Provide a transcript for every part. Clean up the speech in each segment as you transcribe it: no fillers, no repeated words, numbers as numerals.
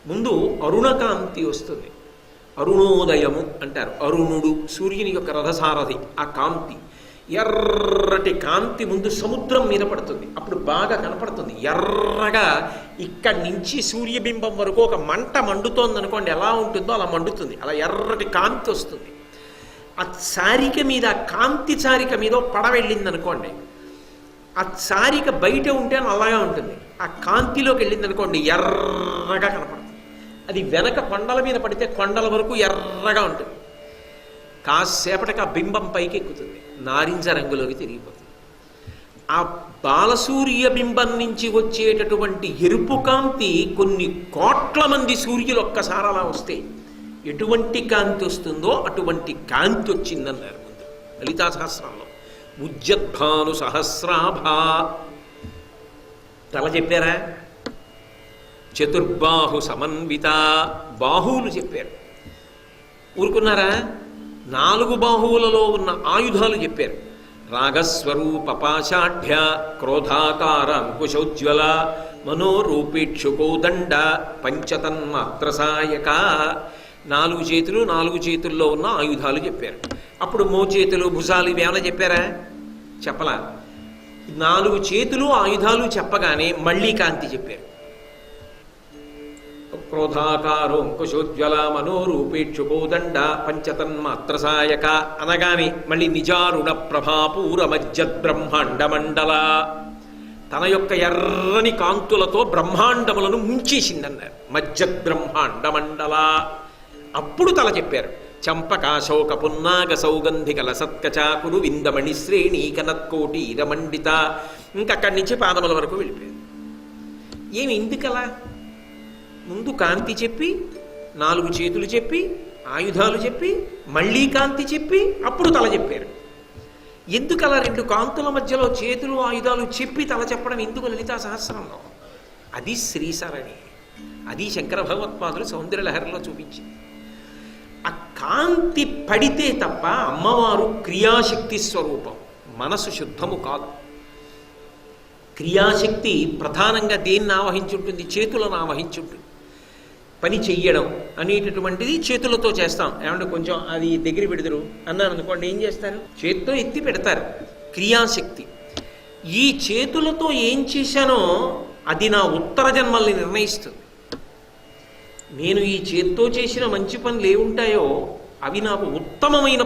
ముందు అరుణకాంతి వస్తుంది. అరుణోదయము అంటారు. అరుణుడు సూర్యుని యొక్క రథసారథి. ఆ కాంతి, ఎర్రటి కాంతి ముందు సముద్రం మీద పడుతుంది. అప్పుడు బాగా కనపడుతుంది ఎర్రగా. ఇక్కడి నుంచి సూర్యబింబం వరకు ఒక మంట మండుతోంది అనుకోండి, ఎలా ఉంటుందో అలా మండుతుంది. అలా ఎర్రటి కాంతి వస్తుంది. ఆ చారిక మీద, కాంతి చారిక మీద పడ వెళ్ళింది అనుకోండి, ఆ చారిక బయట ఉంటే అలాగా ఉంటుంది. ఆ కాంతిలోకి వెళ్ళింది అనుకోండి, ఎర్రగా కనపడుతుంది. అది వెనక కొండల మీద పడితే కొండల వరకు ఎర్రగా ఉంటుంది. కాసేపటికి ఆ బింబం పైకి ఎక్కుతుంది, నారింజ రంగులోకి తిరిగిపోతుంది. ఆ బాలసూర్య బింబం నుంచి వచ్చేటటువంటి ఎరుపు కాంతి కొన్ని కోట్ల మంది సూర్యులు ఒక్కసారి అలా వస్తే ఎటువంటి కాంతి వస్తుందో అటువంటి కాంతి వచ్చిందన్నారు ముందు లలితా సహస్రంలో. ఉజ్జద్భాను సహస్రాభా తల చెప్పారా, చతుర్బాహు సమన్విత బాహువులు చెప్పారు. ఊరుకున్నారా? 4 బాహువులలో ఉన్న ఆయుధాలు చెప్పారు. రాగస్వరూప పాశాఢ్య క్రోధాకార అంకుశోజ్వల మనోరూపేక్షుకోదండ పంచతన్మాత్ర సాయక. 4 చేతులు, 4 చేతుల్లో ఉన్న ఆయుధాలు చెప్పారు. అప్పుడు మోచేతులు, భుజాలు ఇవేమైనా చెప్పారా? చెప్పలా. 4 చేతులు ఆయుధాలు చెప్పగానే మళ్ళీ కాంతి చెప్పారు. క్రోధాకారో అంకుశోజ్వల మనోరూపేక్షుకోదండ పంచతన్మాత్ర సాయక అనగానే మళ్ళీ నిజారుణ ప్రభాపూర మజ్జద్ బ్రహ్మాండ మండల. తన యొక్క ఎర్రని కాంతులతో బ్రహ్మాండములను ముంచేసిందన్నారు. మజ్జద్ బ్రహ్మాండ మండల. అప్పుడు తల చెప్పారు. చంపకాశోక పున్నాగ సౌగంధిక లసత్కచాకురు విందమణి శ్రేణి కనత్కోటి ఇరమండిత. ఇంకక్కడి నుంచి పాదముల వరకు వెళ్ళిపోయారు. ఏమి ఎందుకలా? ముందు కాంతి చెప్పి, 4 చేతులు చెప్పి, ఆయుధాలు చెప్పి, మళ్ళీ కాంతి చెప్పి, అప్పుడు తల చెప్పారు. ఎందుకలా 2 కాంతుల మధ్యలో చేతులు ఆయుధాలు చెప్పి తల చెప్పడం ఎందుకు లలితా సహస్రంలో? అది శ్రీసరణి. అది శంకర భగవత్పాదులు సౌందర్యలహరిలో చూపించింది. ఆ కాంతి పడితే తప్ప అమ్మవారు క్రియాశక్తి స్వరూపం, మనసు శుద్ధము కాదు. క్రియాశక్తి ప్రధానంగా దేన్ని ఆవహించుంటుంది? చేతులను ఆవహించుంటుంది. పని చెయ్యడం అనేటటువంటిది చేతులతో చేస్తాం. ఏమంటే కొంచెం అది దగ్గర పెడతారు అన్నాను అనుకోండి, ఏం చేస్తారు? చేత్తో ఎత్తి పెడతారు. క్రియాశక్తి. ఈ చేతులతో ఏం చేశానో అది నా ఉత్తర జన్మల్ని నిర్ణయిస్తుంది. నేను ఈ చేత్తో చేసిన మంచి పనులు ఏముంటాయో అవి నాకు ఉత్తమమైన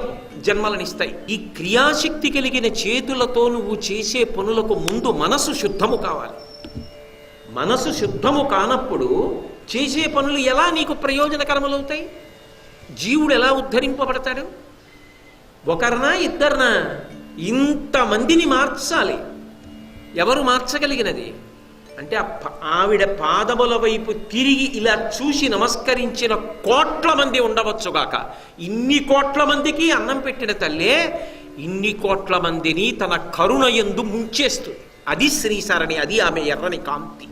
జన్మలనిస్తాయి. ఈ క్రియాశక్తి కలిగిన చేతులతో నువ్వు చేసే పనులకు ముందు మనసు శుద్ధము కావాలి. మనసు శుద్ధము కానప్పుడు చేసే పనులు ఎలా నీకు ప్రయోజనకరములవుతాయి? జీవుడు ఎలా ఉద్ధరింపబడతాడు? ఒకరినా ఇద్దరినా? ఇంతమందిని మార్చాలి. ఎవరు మార్చగలిగినది? అంటే ఆవిడ పాదముల వైపు తిరిగి ఇలా చూసి నమస్కరించిన కోట్ల మంది ఉండవచ్చుగాక. ఇన్ని కోట్ల మందికి అన్నం పెట్టిన తల్లే ఇన్ని కోట్ల మందిని తన కరుణ యందు ముంచేస్తుంది. అది శ్రీసరణి. అది ఆమె ఎర్రని కాంతి.